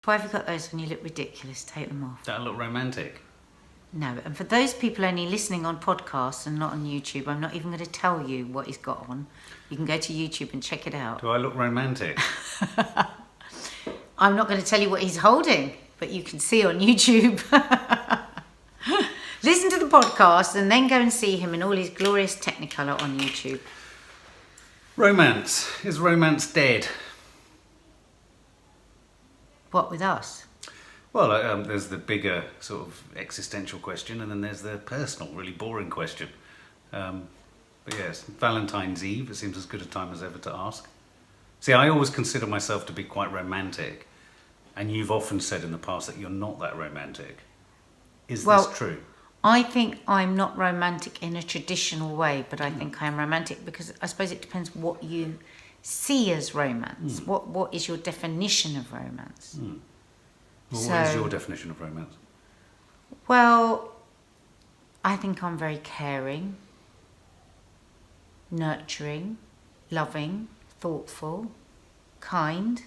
Why have you got those when you look ridiculous? Take them off. That look romantic. No, and for those people only listening on podcasts and not on YouTube, I'm not even going to tell you what he's got on. You can go to YouTube and check it out. Do I look romantic? I'm not going to tell you what he's holding, but you can see on YouTube. Listen to the podcast and then go and see him in all his glorious Technicolor on YouTube. Romance. Is romance dead? What, with us? Well, there's the bigger sort of existential question, and then there's the personal, really boring question. But yes, Valentine's Eve, it seems as good a time as ever to ask. See, I always consider myself to be quite romantic, and you've often said in the past that you're not that romantic. Is this true? I think I'm not romantic in a traditional way, but I think I am romantic because I suppose it depends what you see as romance. What is your definition of romance? Well, what is your definition of romance? Well, I think I'm very caring, nurturing, loving, thoughtful, kind.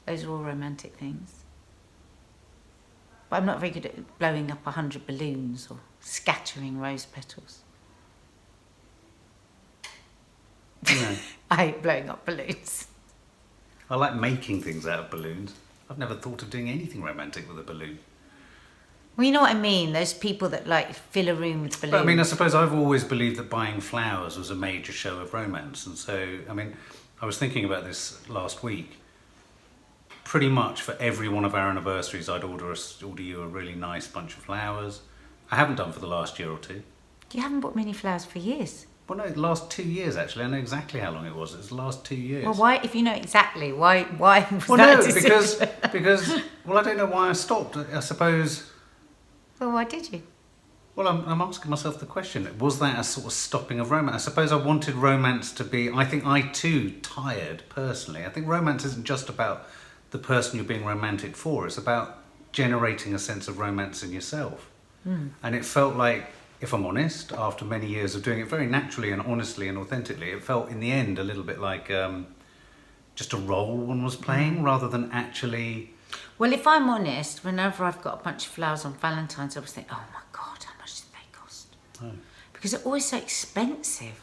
Those are all romantic things. But I'm not very good at blowing up 100 balloons or scattering rose petals. No. I hate blowing up balloons. I like making things out of balloons. I've never thought of doing anything romantic with a balloon. Well, you know what I mean? Those people that like fill a room with balloons. But I mean, I suppose I've always believed that buying flowers was a major show of romance. And so, I mean, I was thinking about this last week. Pretty much for every one of our anniversaries, I'd order you a really nice bunch of flowers. I haven't done for the last year or two. You haven't bought many flowers for years. Well, no, the last 2 years, actually. I know exactly how long it was. It was the last 2 years. Well, why, if you know exactly, why was well, that no, decision? because, well, I don't know why I stopped. I suppose... Well, why did you? Well, I'm asking myself the question. Was that a sort of stopping of romance? I suppose I wanted romance to be... I think I, too, tired, personally. I think romance isn't just about the person you're being romantic for. It's about generating a sense of romance in yourself. And it felt like, if I'm honest, after many years of doing it very naturally and honestly and authentically, it felt in the end a little bit like just a role one was playing rather than actually... Well, if I'm honest, whenever I've got a bunch of flowers on Valentine's, I always think, oh my God, how much do they cost? Oh. Because they're always so expensive.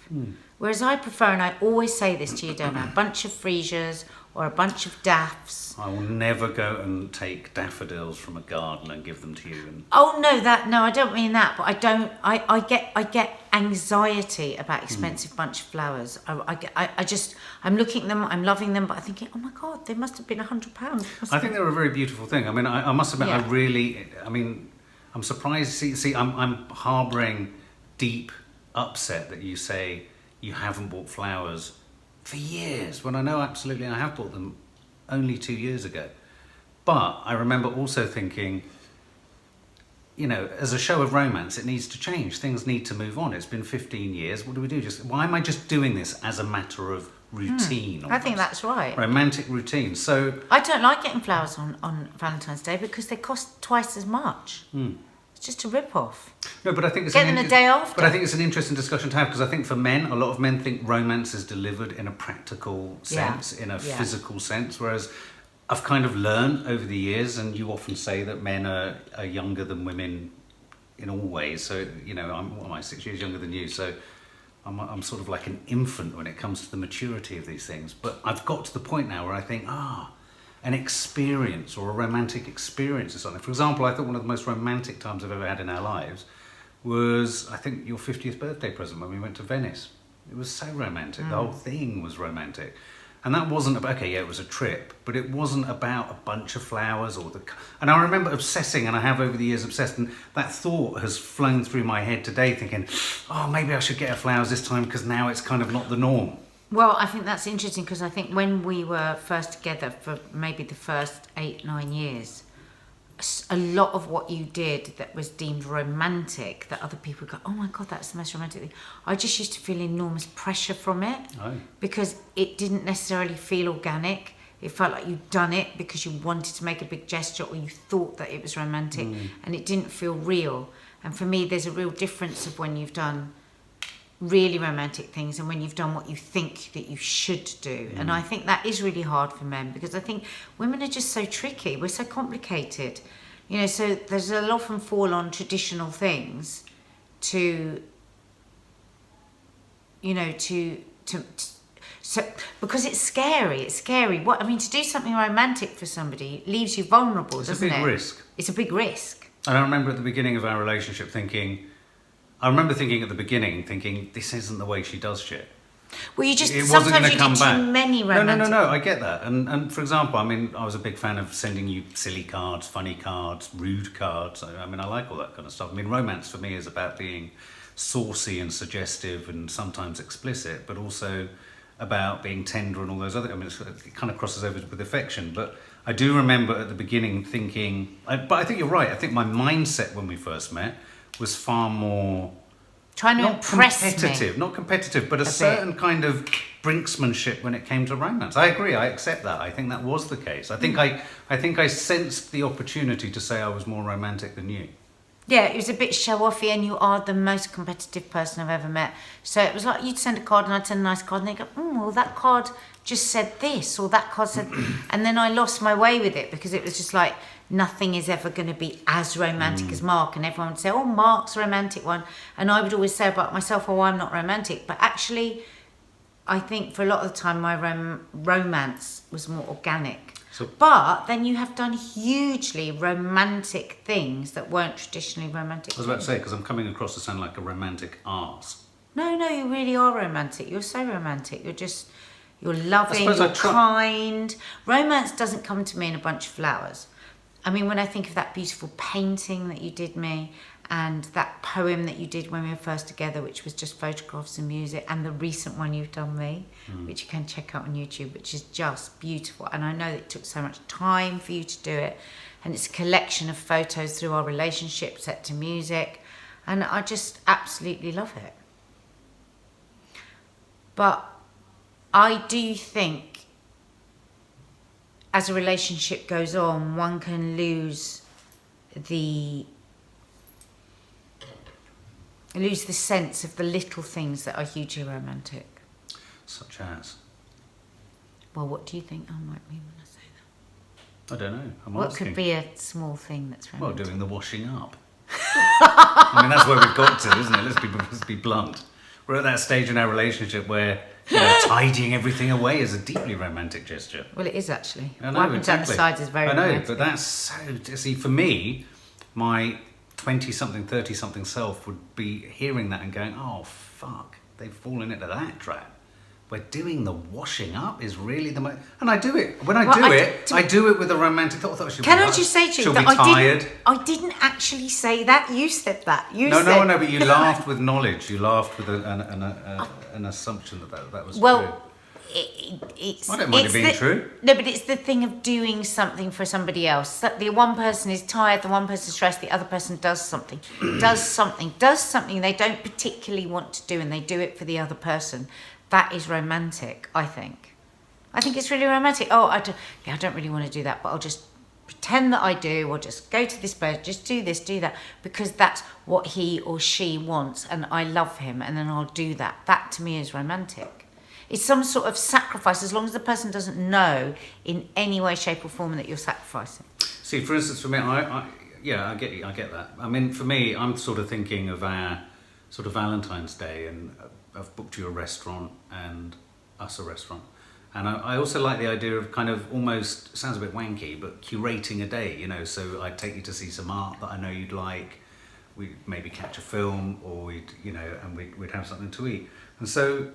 Whereas I prefer, and I always say this to you, don't I, a bunch of freesias or a bunch of daffs. I will never go and take daffodils from a garden and give them to you. And... Oh no, I don't mean that, but I get anxiety about expensive bunch of flowers. I'm looking at them, I'm loving them, but I'm thinking, oh my God, they must have been £100. I think they're a very beautiful thing. I mean, I must admit, I'm surprised. See, I'm harbouring deep upset that you say you haven't bought flowers for years, when I know absolutely I have bought them only 2 years ago. But I remember also thinking, you know, as a show of romance, it needs to change. Things need to move on. It's been 15 years. What do we do? Why am I just doing this as a matter of routine? I think that's right. Romantic routine. So I don't like getting flowers on Valentine's Day because they cost twice as much. It's just a rip-off. No, but I think it's get them the day after. But I think it's an interesting discussion to have because I think for men, a lot of men think romance is delivered in a practical sense, in a physical sense, whereas I've kind of learned over the years, and you often say that men are younger than women in all ways. So, you know, I'm 6 years younger than you, so I'm sort of like an infant when it comes to the maturity of these things. But I've got to the point now where I think, an experience or a romantic experience or something. For example, I thought one of the most romantic times I've ever had in our lives was, I think, your 50th birthday present when we went to Venice. It was so romantic. The whole thing was romantic. And that wasn't about, it was a trip, but it wasn't about a bunch of flowers and I remember obsessing, and I have over the years obsessed, and that thought has flown through my head today thinking, maybe I should get her flowers this time because now it's kind of not the norm. Well, I think that's interesting because I think when we were first together for maybe the first 8-9 years, a lot of what you did that was deemed romantic, that other people would go, oh my God, that's the most romantic thing. I just used to feel enormous pressure from it because it didn't necessarily feel organic. It felt like you'd done it because you wanted to make a big gesture or you thought that it was romantic and it didn't feel real. And for me, there's a real difference of when you've done really romantic things and when you've done what you think that you should do. And I think that is really hard for men, because I think women are just so tricky. We're so complicated, you know, so there's a lot often fall on traditional things to, you know, so because it's scary. What I mean, to do something romantic for somebody leaves you vulnerable, doesn't it? It's a big risk. It's a big risk. And I remember at the beginning of our relationship thinking, this isn't the way she does shit. Well, you just It wasn't sometimes going to you come do back. too many romantic. No. I get that. And for example, I mean, I was a big fan of sending you silly cards, funny cards, rude cards. I mean, I like all that kind of stuff. I mean, romance for me is about being saucy and suggestive and sometimes explicit, but also about being tender and all those other. I mean, it kind of crosses over with affection. But I do remember at the beginning thinking, but I think you're right. I think my mindset when we first met was far more trying to impress not competitive, but a certain kind of brinksmanship when it came to romance. I agree. I accept that. I think that was the case. I think I sensed the opportunity to say I was more romantic than you. Yeah, it was a bit show-offy, and you are the most competitive person I've ever met. So it was like you'd send a card and I'd send a nice card, and they'd go, well, that card just said this, or that card said... And then I lost my way with it, because it was just like, nothing is ever going to be as romantic as Mark. And everyone would say, oh, Mark's a romantic one. And I would always say about myself, oh, I'm not romantic. But actually, I think for a lot of the time, my romance was more organic. But then you have done hugely romantic things that weren't traditionally romantic. I was about to say, because I'm coming across to sound like a romantic arse. No, you really are romantic. You're so romantic. You're loving, you're kind. Romance doesn't come to me in a bunch of flowers. I mean, when I think of that beautiful painting that you did me, and that poem that you did when we were first together, which was just photographs and music, and the recent one you've done me, which you can check out on YouTube, which is just beautiful. And I know that it took so much time for you to do it, and it's a collection of photos through our relationship set to music, and I just absolutely love it. But I do think as a relationship goes on, one can lose the sense of the little things that are hugely romantic. Such as? Well, what do you think I might mean when I say that? I don't know. What could be a small thing that's romantic? Well, doing the washing up. I mean, that's where we've got to, isn't it? Let's be blunt. We're at that stage in our relationship where tidying everything away is a deeply romantic gesture. Well, it is actually. I know, wiping down the sides is very romantic. But that's so... See, for me, my 20-something, 30-something self would be hearing that and going, oh, fuck, they've fallen into that trap. Where doing the washing up is really the most... And I do it. When I do it with a romantic thought. Can I just say to you that I didn't actually say that. You said that. No, but you laughed with knowledge. You laughed with an assumption that was true. I don't mind it being true. No, but it's the thing of doing something for somebody else. That the one person is tired, the one person is stressed, the other person does something they don't particularly want to do, and they do it for the other person. That is romantic, I think. I think it's really romantic. Oh, I don't really want to do that, but I'll just pretend that I do, or just go to this place, just do this, do that, because that's what he or she wants, and I love him, and then I'll do that. That to me is romantic. It's some sort of sacrifice, as long as the person doesn't know in any way, shape or form that you're sacrificing. See, for instance, for me, I get that. I mean, for me, I'm sort of thinking of our sort of Valentine's Day, and I've booked you a restaurant and us a restaurant. And I also like the idea of kind of almost, sounds a bit wanky, but curating a day, so I'd take you to see some art that I know you'd like. We'd maybe catch a film, or we'd have something to eat. And so,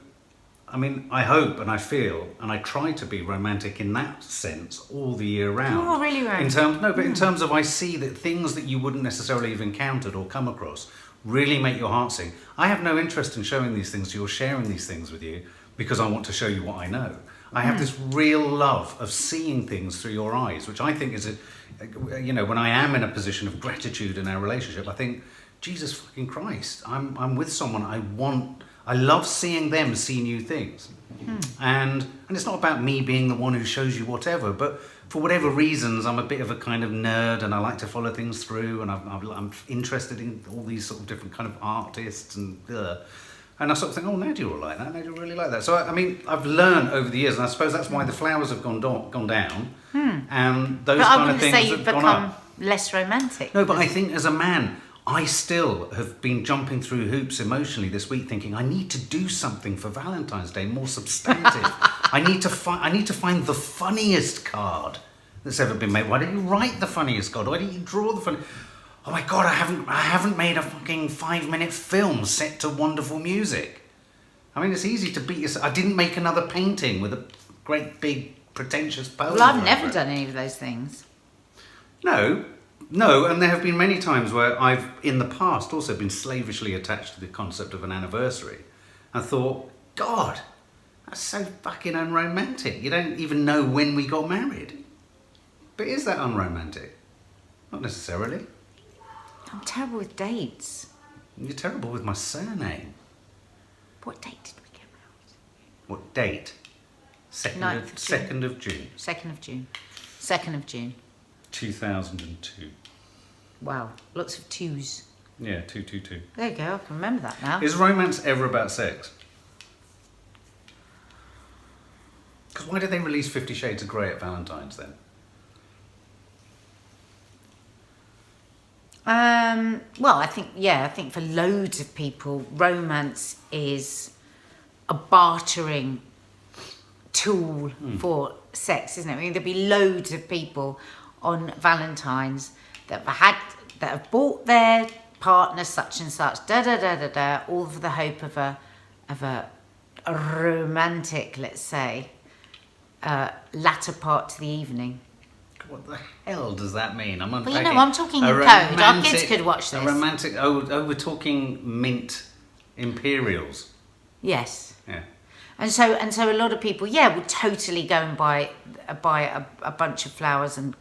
I mean, I hope and I feel and I try to be romantic in that sense all the year round. Oh, really romantic? In terms of I see that things that you wouldn't necessarily have encountered or come across really make your heart sing. I have no interest in showing these things to you or sharing these things with you because I want to show you what I know. I have this real love of seeing things through your eyes, which I think is, when I am in a position of gratitude in our relationship, I think, Jesus fucking Christ, I'm with someone I love seeing them see new things. And it's not about me being the one who shows you whatever, but for whatever reasons, I'm a bit of a kind of nerd and I like to follow things through, and I'm interested in all these sort of different kind of artists and And I sort of think, oh, Nadia will like that. Nadia will really like that. So, I mean, I've learned over the years, and I suppose that's why the flowers have gone down, and those kind of things have gone up. Less romantic. No, but I think as a man, I still have been jumping through hoops emotionally this week, thinking I need to do something for Valentine's Day more substantive. I need to find the funniest card that's ever been made. Why don't you write the funniest card? Why don't you draw the funny? Oh my God, I haven't made a fucking 5-minute film set to wonderful music. I mean, it's easy to beat yourself. I didn't make another painting with a great big pretentious poem. Well, I've never done any of those things. No, and there have been many times where I've, in the past, also been slavishly attached to the concept of an anniversary. I thought, God, that's so fucking unromantic. You don't even know when we got married. But is that unromantic? Not necessarily. I'm terrible with dates. You're terrible with my surname. What date did we get married? What date? 2nd of June. 2nd of June. 2nd of June. 2002. Wow, lots of twos. Yeah, 222. There you go, I can remember that now. Is romance ever about sex? Because why did they release 50 Shades of Grey at Valentine's then? Well, I think for loads of people, romance is a bartering tool for sex, isn't it? I mean, there'll be loads of people on Valentine's that have bought their partner such and such, all for the hope of a romantic, let's say, latter part to the evening. What the hell does that mean? I'm unpacking. Well, I'm talking in code. Our kids could watch this. A romantic. Oh, we're talking mint imperials. Yes. Yeah. And so a lot of people, would totally go and buy a bunch of flowers and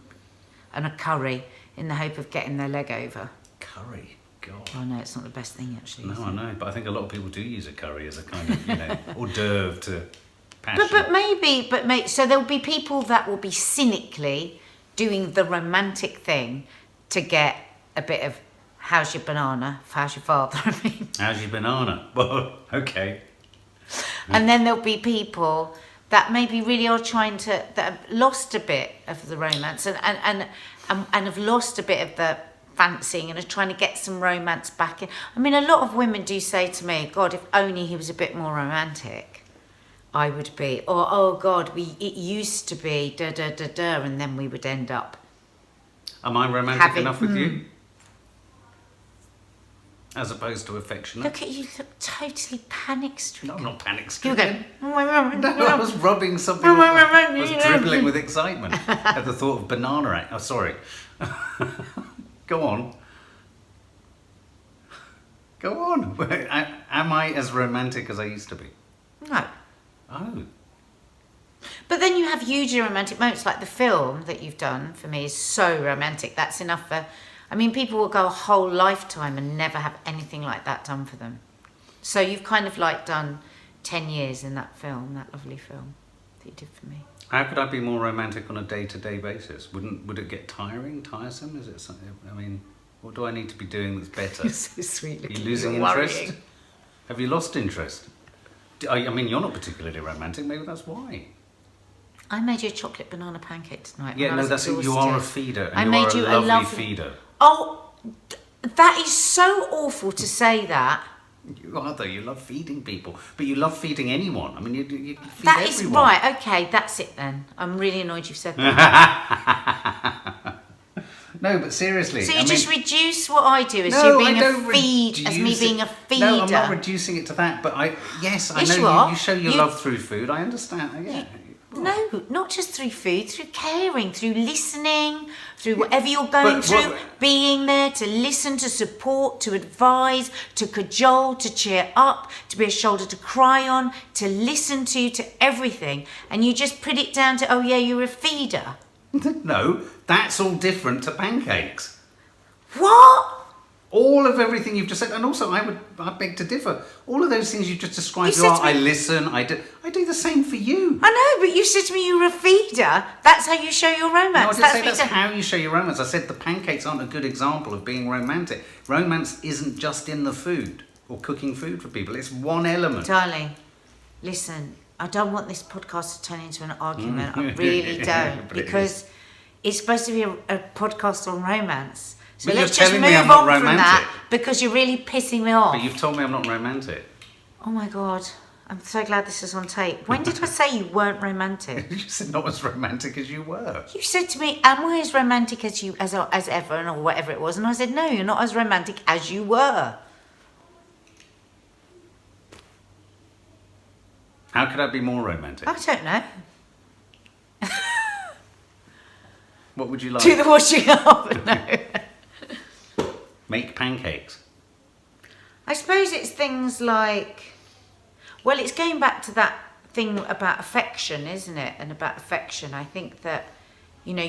a curry in the hope of getting their leg over. Curry, God. Oh no, it's not the best thing actually. No, I know, but I think a lot of people do use a curry as a kind of hors d'oeuvre to passion. So there'll be people that will be cynically doing the romantic thing to get a bit of how's your banana, how's your father, I mean. How's your banana? Well, okay. And then there'll be people that maybe really are that have lost a bit of the romance and have lost a bit of the fancying and are trying to get some romance back in. I mean, a lot of women do say to me, God, if only he was a bit more romantic, I would be. Or, oh God, it used to be and then we would end up. Am I romantic enough with you? As opposed to affectionate. Look at you, look totally panic-stricken. No, I'm not panic-stricken. No, I was rubbing something off. I was dribbling with excitement at the thought of banana. Oh, sorry. Go on. Go on. Am I as romantic as I used to be? No. Oh. But then you have hugely romantic moments, like the film that you've done for me is so romantic. That's enough for... I mean, people will go a whole lifetime and never have anything like that done for them. So you've kind of like done 10 years in that film, that lovely film that you did for me. How could I be more romantic on a day-to-day basis? Would it get tiresome? Is it something? I mean, what do I need to be doing that's better? You're so sweet. Are you losing interest? Have you lost interest? I mean, you're not particularly romantic. Maybe that's why. I made you a chocolate banana pancake tonight. Yeah, no, that's it. You are a feeder. And I made you a lovely feeder. Oh, that is so awful to say that. You are, though. You love feeding people. But you love feeding anyone. I mean, you feed that everyone. Is right. Okay, that's it then. I'm really annoyed you've said that. No, but seriously. So you just reduce what I do as you being a feed, as me being a feeder. No, I'm not reducing it to that. But I know you show your love through food. I understand. Yeah. No, not just through food, through caring, through listening, through whatever you're going through, being there to listen, to support, to advise, to cajole, to cheer up, to be a shoulder to cry on, to listen to everything. And you just put it down to, oh yeah, you're a feeder. No, that's all different to pancakes. What? All of everything you've just said, and also I beg to differ. All of those things you've just described, I listen, I do the same for you. I know, but you said to me you were a feeder. That's how you show your romance. No, I didn't say that's how you show your romance. I said the pancakes aren't a good example of being romantic. Romance isn't just in the food. or cooking food for people. It's one element. Darling, listen, I don't want this podcast to turn into an argument. I really don't. Because it's supposed to be a podcast on romance. So but let's just move on from that because you're really pissing me off. But you've told me I'm not romantic. Oh my God. I'm so glad this is on tape. When did I say you weren't romantic? You said not as romantic as you were. You said to me, am I as romantic as you as ever, or whatever it was? And I said, no, you're not as romantic as you were. How could I be more romantic? I don't know. What would you like? Do the washing up. No. Make pancakes. I suppose it's things like... Well, it's going back to that thing about affection, isn't it? And about affection, I think that, you know,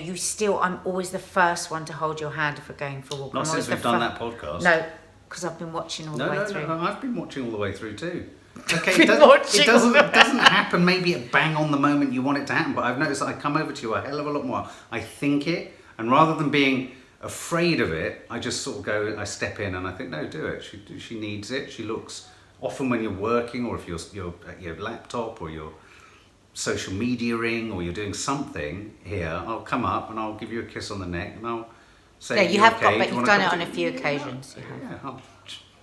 I'm always the first one to hold your hand if we're going for a walk. Not since we've done that podcast. No, because I've been watching all the way through. No, I've been watching all the way through too. Okay, it doesn't happen maybe at bang on the moment you want it to happen, but I've noticed that I come over to you a hell of a lot more. I think it, and rather than being afraid of it, I just sort of go, I step in and I think, no, do it. She needs it. She looks... Often when you're working, or if you're at your laptop, or you're social mediaing, or you're doing something here, I'll come up and I'll give you a kiss on the neck and I'll say, yeah, you have got, but you've done it on a few occasions. Yeah. Oh,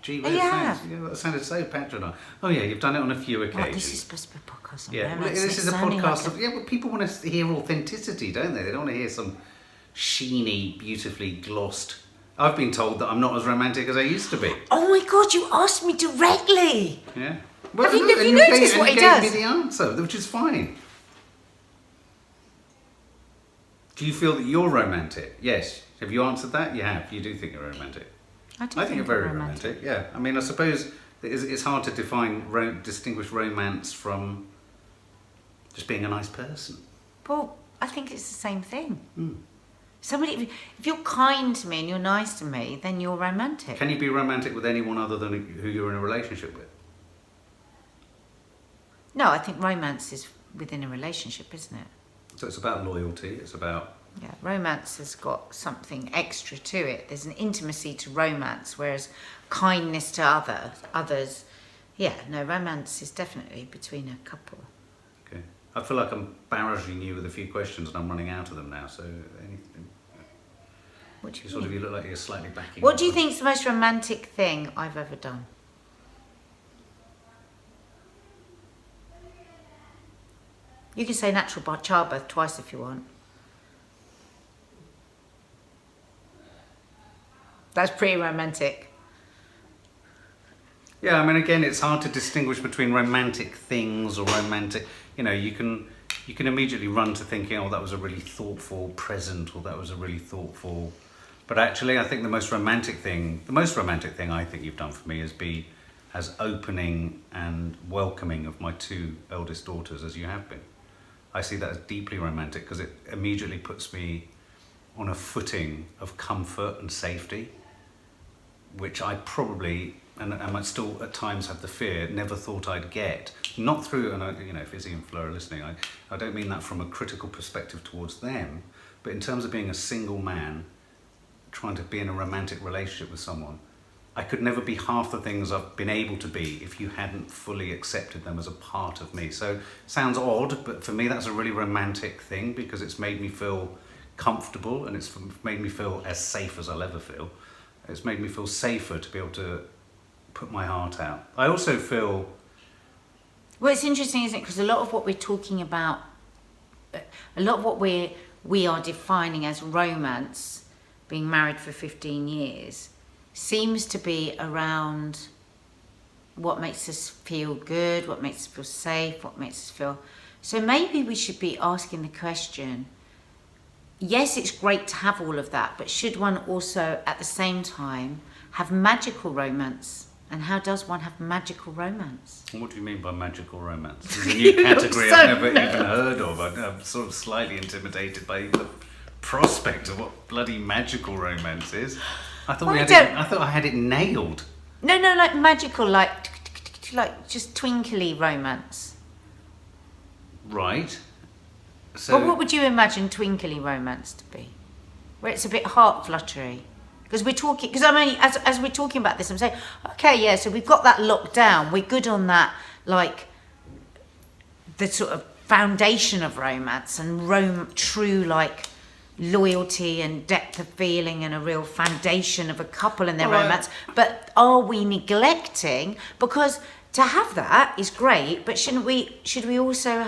gee whiz, thanks. Yeah, that sounded so patronising. Oh yeah, you've done it on a few occasions. What, this is supposed to be a podcast on romance. Well, this is a podcast of... Yeah, but people want to hear authenticity, don't they? They don't want to hear some sheeny, beautifully glossed... I've been told that I'm not as romantic as I used to be. Oh my God, you asked me directly. Yeah. Well, have you noticed what he does? You gave me the answer, which is fine. Do you feel that you're romantic? Yes. Have you answered that? You have. You do think you're romantic. I think you're very romantic. Yeah. I mean, I suppose it's hard to distinguish romance from just being a nice person. Well, I think it's the same thing. Mm. Somebody, if you're kind to me and you're nice to me, then you're romantic. Can you be romantic with anyone other than who you're in a relationship with? No, I think romance is within a relationship, isn't it? So it's about loyalty, it's about... Yeah, romance has got something extra to it. There's an intimacy to romance, whereas kindness to others, yeah, no, romance is definitely between a couple. Okay. I feel like I'm barraging you with a few questions and I'm running out of them now, so anything... What do you sort of, you look like you're slightly backing. What do you think is the most romantic thing I've ever done? You can say natural childbirth twice if you want. That's pretty romantic. Yeah, I mean, again, it's hard to distinguish between romantic things or romantic... You know, you can immediately run to thinking, oh, that was a really thoughtful present, or that was a really thoughtful... But actually, I think the most romantic thing I think you've done for me is be as opening and welcoming of my two eldest daughters as you have been. I see that as deeply romantic because it immediately puts me on a footing of comfort and safety, which I probably, and I might still at times have the fear, never thought I'd get. Not through, and you know, if Izzy and Flo are listening, I don't mean that from a critical perspective towards them, but in terms of being a single man, trying to be in a romantic relationship with someone, I could never be half the things I've been able to be if you hadn't fully accepted them as a part of me. So, sounds odd, but for me that's a really romantic thing because it's made me feel comfortable and it's made me feel as safe as I'll ever feel. It's made me feel safer to be able to put my heart out. I also feel... Well, it's interesting, isn't it? Because a lot of what we're talking about, a lot of what we are defining as romance, being married for 15 years, seems to be around what makes us feel good, what makes us feel safe, what makes us feel... So maybe we should be asking the question, yes, it's great to have all of that, but should one also, at the same time, have magical romance? And how does one have magical romance? What do you mean by magical romance? It's a new category I've never even heard of. I'm sort of slightly intimidated by the prospect of what bloody magical romance is. I thought I thought I had it nailed. No, like magical, like just twinkly romance. Right. So well, what would you imagine twinkly romance to be? Where it's a bit heart fluttery. Because we're talking, because I mean, as we're talking about this, I'm saying, okay, yeah, so we've got that locked down. We're good on that, like, the sort of foundation of romance and true, like, loyalty and depth of feeling and a real foundation of a couple and their romance. But are we neglecting, because to have that is great, but should we also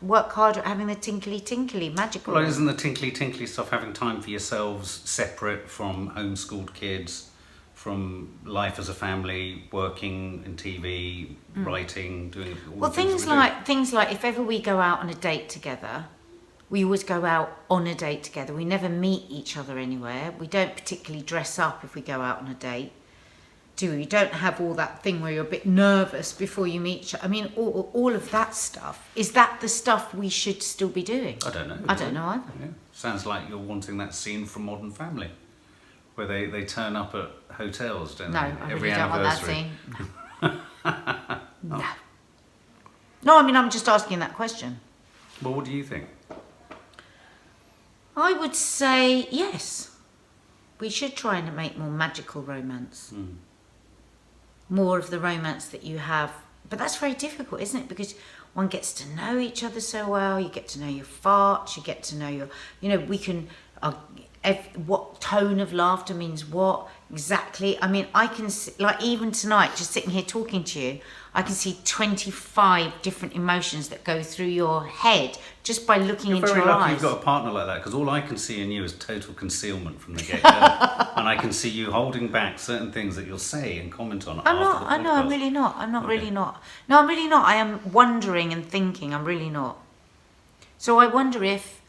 work hard at having the tinkly magical? Well, isn't the tinkly stuff having time for yourselves separate from homeschooled kids, from life as a family, working in TV, writing, doing all the things like if ever we go out on a date together, we always go out on a date together. We never meet each other anywhere. We don't particularly dress up if we go out on a date. Do we? You don't have all that thing where you're a bit nervous before you meet each other. I mean, all of that stuff. Is that the stuff we should still be doing? I don't know. I don't know either. Yeah. Sounds like you're wanting that scene from Modern Family, where they turn up at hotels, don't they? No, I Every really don't want that anniversary. scene. No. No, I mean, I'm just asking that question. Well, what do you think? I would say yes. We should try and make more magical romance. More of the romance that you have. But that's very difficult, isn't it? Because one gets to know each other so well. You get to know your farts. You get to know we can, what tone of laughter means what exactly. I mean, I can see, like, even tonight, just sitting here talking to you, I can see 25 different emotions that go through your head just by looking into your eyes. You're very lucky you've got a partner like that, because all I can see in you is total concealment from the get-go. And I can see you holding back certain things that you'll say and comment on I'm really not. I'm really not. No, I'm really not. I am wondering and thinking. I'm really not. So I wonder if,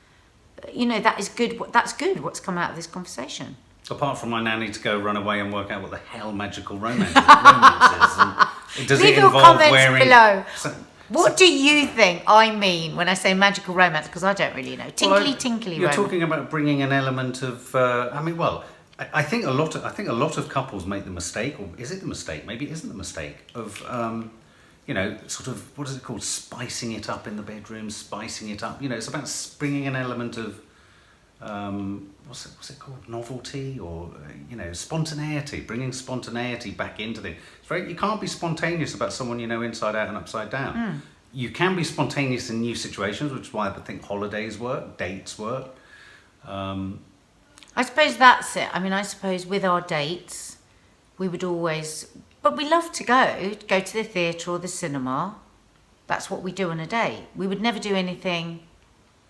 that is good. That's good, what's come out of this conversation. Apart from my nanny to go run away and work out what the hell magical romance is. And Leave your comments below. What do you think I mean when I say magical romance? Because I don't really know. Tinkly You're romance. talking about bringing an element of. I think a lot of couples make the mistake, or is it the mistake? Maybe it isn't the mistake of. Sort of, what is it called? Spicing it up in the bedroom, spicing it up. It's about bringing an element of. What's it called? Novelty, or spontaneity. Bringing spontaneity back into the. You can't be spontaneous about someone you know inside out and upside down. You can be spontaneous in new situations, which is why I think holidays work, dates work. I suppose that's it. I mean, I suppose with our dates, we would always, but we love to go to the theatre or the cinema. That's what we do on a date. We would never do anything.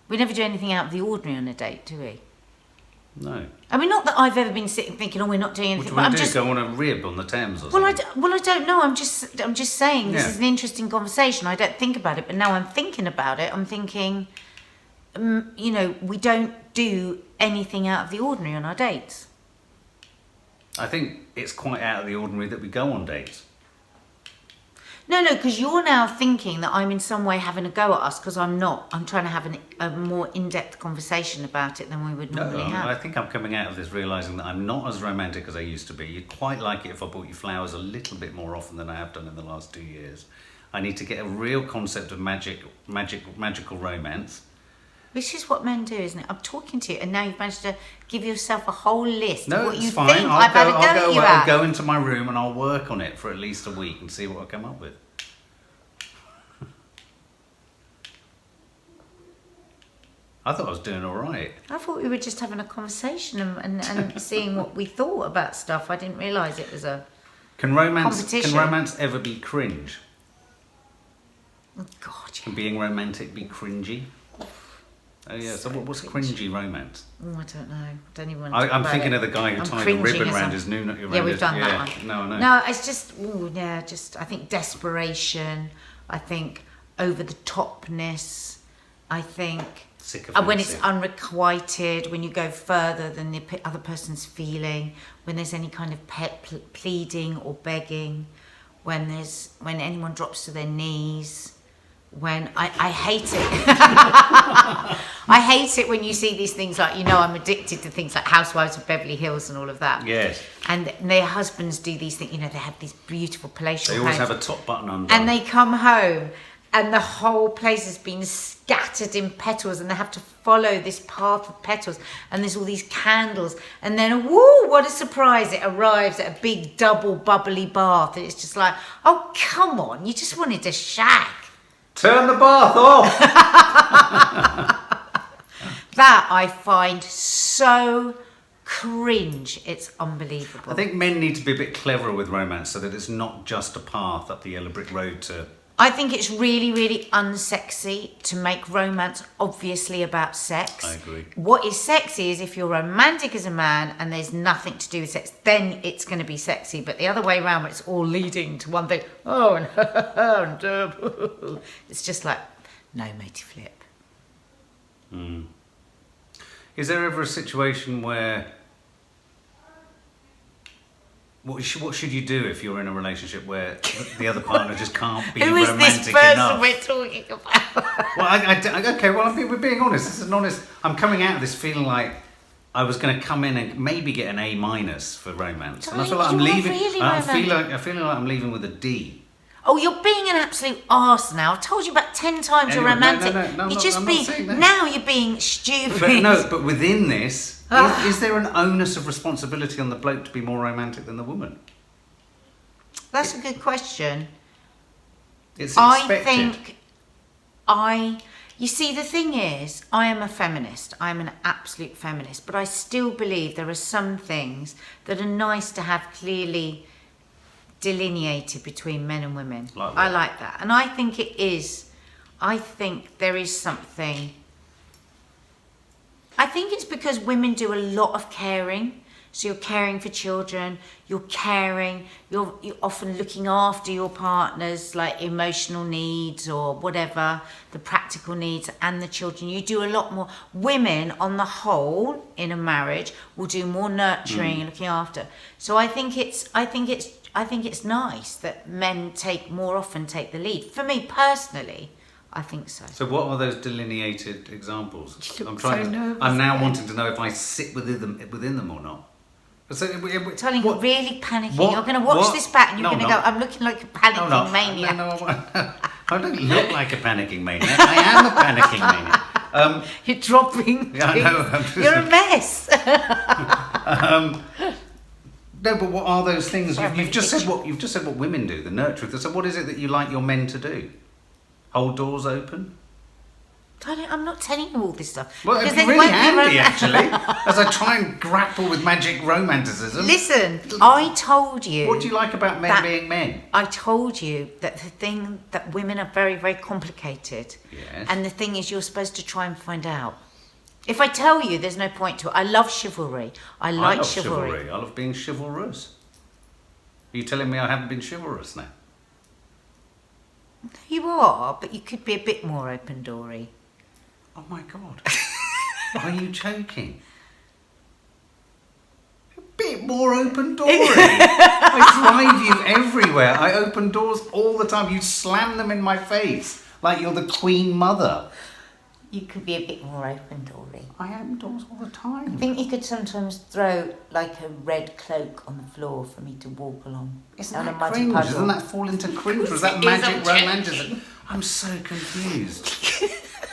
We never do anything out of the ordinary on a date, do we? No. I mean, not that I've ever been sitting thinking, "Oh, we're not doing anything." What do we do? Go on a rib on the Thames or something? Well, I don't know. I'm just saying this is an interesting conversation. I don't think about it, but now I'm thinking about it. I'm thinking, we don't do anything out of the ordinary on our dates. I think it's quite out of the ordinary that we go on dates. No, because you're now thinking that I'm in some way having a go at us, because I'm not. I'm trying to have a more in-depth conversation about it than we would normally have. I think I'm coming out of this realising that I'm not as romantic as I used to be. You'd quite like it if I bought you flowers a little bit more often than I have done in the last 2 years. I need to get a real concept of magical romance. This is what men do, isn't it? I'm talking to you, and now you've managed to give yourself a whole list of what you think I've had a go at you at. I'll go into my room and I'll work on it for at least a week and see what I come up with. I thought I was doing all right. I thought we were just having a conversation and seeing what we thought about stuff. I didn't realise it was a competition. Can romance ever be cringe? Oh, God, yeah. Can being romantic be cringy? Oh yeah, so what's cringy romance? Oh, I don't know. Don't even. I'm thinking of the guy who tied a ribbon around his new. Yeah, we've done that one. No, I know. No, it's just, I think desperation. I think over the topness. I think when it's unrequited, when you go further than the other person's feeling, when there's any kind of pleading or begging, when anyone drops to their knees. When I hate it. I hate it when you see these things like, I'm addicted to things like Housewives of Beverly Hills and all of that. Yes. And their husbands do these things, they have these beautiful palatial homes. They always have a top button undone. And they come home and the whole place has been scattered in petals, and they have to follow this path of petals, and there's all these candles, and then woo, what a surprise, it arrives at a big double bubbly bath, and it's just like, oh come on, you just wanted a shag. Turn the bath off. That I find so cringe, it's unbelievable. I think men need to be a bit cleverer with romance so that it's not just a path up the yellow brick road to... I think it's really, really unsexy to make romance obviously about sex. I agree. What is sexy is if you're romantic as a man and there's nothing to do with sex, then it's going to be sexy. But the other way around, where it's all leading to one thing, it's just like, no, matey flip. Mm. Is there ever a situation where... What should you do if you're in a relationship where the other partner just can't be romantic enough? Who is this person we're talking about? Well, okay, well, we're being honest. This is an honest... I'm coming out of this feeling like I was going to come in and maybe get an A- for romance. And I feel like I'm leaving... Really I feel like I'm leaving with a D. Oh, you're being an absolute arse now. I've told you about 10 times you're romantic. No, you're just I'm being... not saying that. Now you're being stupid. But within this... Is there an onus of responsibility on the bloke to be more romantic than the woman? That's a good question. It's expected. I think you see, the thing is, I am a feminist. I'm an absolute feminist. But I still believe there are some things that are nice to have clearly delineated between men and women. I like that. And I think it is. I think there is something... I think it's because women do a lot of caring. So you're caring for children, you're often looking after your partner's like emotional needs or whatever, the practical needs and the children. You do a lot more. Women on the whole in a marriage will do more nurturing and looking after. So I think it's nice that men more often take the lead. For me personally, I think so. So what are those delineated examples? I'm now wanting to know if I sit within them or not. So, Darling, you're really panicking. You're going to watch this back and you're going to go, I'm looking like a panicking maniac. No, I don't look like a panicking maniac. I am a panicking maniac. You're dropping things. I know. You're a mess. No, but what are those things? You've just said what women do, the nurturing. So what is it that you like your men to do? Hold doors open? Darling, I'm not telling you all this stuff. Well, it'd be really handy, actually, as I try and grapple with magic romanticism. Listen, I told you... What do you like about men being men? I told you that the thing that women are very, very complicated. Yes. And the thing is, you're supposed to try and find out. If I tell you, there's no point to it. I love chivalry. I love chivalry. I love being chivalrous. Are you telling me I haven't been chivalrous now? You are, but you could be a bit more open-doory. Oh my God. Are you joking? A bit more open-doory. I drive you everywhere. I open doors all the time. You slam them in my face like you're the Queen Mother. You could be a bit more open-doory. I open doors all the time. I think you could sometimes throw like a red cloak on the floor for me to walk along. Isn't that cringe? Doesn't that fall into cringe? Or is that magic romanticism? I'm so confused.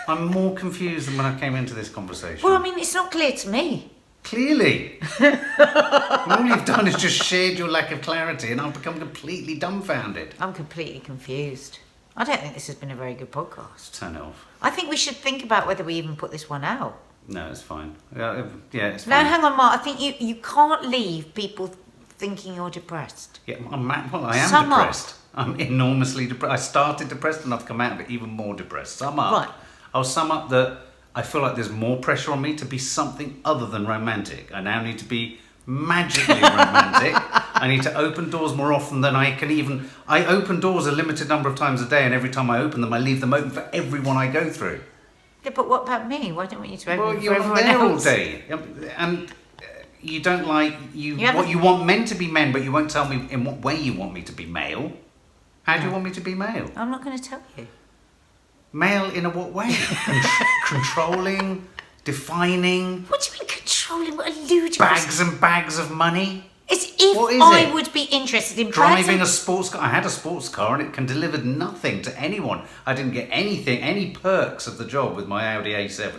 I'm more confused than when I came into this conversation. Well, I mean, it's not clear to me. Clearly. All you've done is just shared your lack of clarity and I've become completely dumbfounded. I'm completely confused. I don't think this has been a very good podcast. Turn it off. I think we should think about whether we even put this one out. No, it's fine. Yeah, it's fine. No, hang on, Mark. I think you can't leave people thinking you're depressed. Yeah, I am depressed. I'm enormously depressed. I started depressed and I've come out of it even more depressed. Sum up. Right. I'll sum up that I feel like there's more pressure on me to be something other than romantic. I now need to be magically romantic. I need to open doors more often than I can even... I open doors a limited number of times a day and every time I open them I leave them open for everyone I go through. Yeah, but what about me? Why don't we need to open them for everyone there else? All day. And you don't like... You want men to be men, but you won't tell me in what way you want me to be male. How do you want me to be male? I'm not going to tell you. Male in a what way? Controlling, defining... What do you mean controlling? What a ludicrous... Bags and bags of money? It's if What is I it? would be interested in Driving a sports car. I had a sports car and it can deliver nothing to anyone. I didn't get anything, any perks of the job with my Audi A7.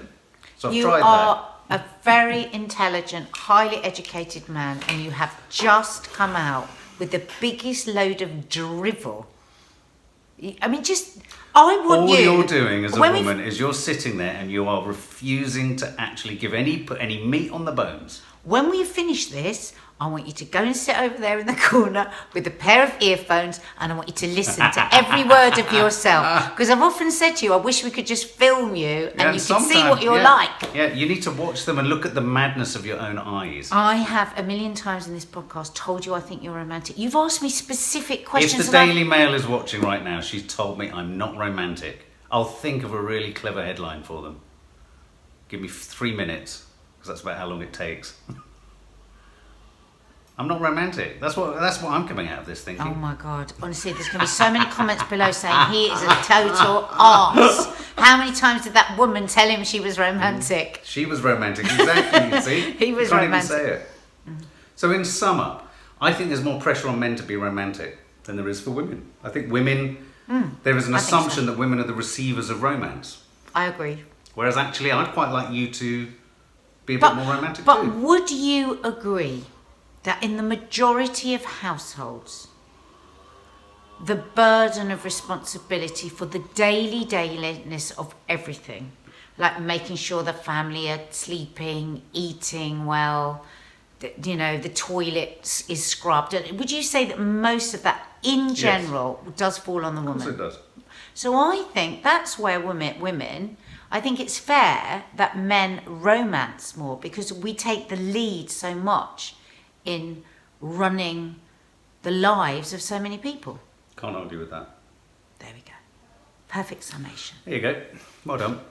So I've You tried are a very intelligent, highly educated man, and you have just come out with the biggest load of drivel. I mean, I want All you. you're doing as a woman is you're sitting there and you are refusing to actually put any meat on the bones. When we finish this, I want you to go and sit over there in the corner with a pair of earphones, and I want you to listen to every word of yourself. Because I've often said to you, I wish we could just film you and you could see what you're like. Yeah, you need to watch them and look at the madness of your own eyes. I have a million times in this podcast told you I think you're romantic. You've asked me specific questions. If the Daily Mail is watching right now, she's told me I'm not romantic. I'll think of a really clever headline for them. Give me 3 minutes, because that's about how long it takes. I'm not romantic. That's what I'm coming out of this thinking. Oh my God. Honestly, there's going to be so many comments below saying he is a total arse. How many times did that woman tell him she was romantic? She was romantic, exactly, you see? He was you can't romantic. even say it. So in sum up, I think there's more pressure on men to be romantic than there is for women. I think women, there is an assumption that women are the receivers of romance. I agree. Whereas actually, I'd quite like you to be a bit more romantic But too. would you agree that in the majority of households, the burden of responsibility for the dailiness of everything, like making sure the family are sleeping, eating well, the toilet is scrubbed, would you say that most of that in general does fall on the woman? Of course it does. So I think that's where women, I think it's fair that men romance more, because we take the lead so much in running the lives of so many people. Can't argue with that. There we go. Perfect summation. There you go. Well done.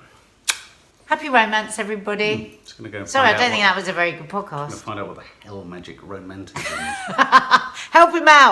Happy romance, everybody. Just gonna go. Sorry, I don't think that was a very good podcast. Find out what the hell magic romanticism is. Help him out.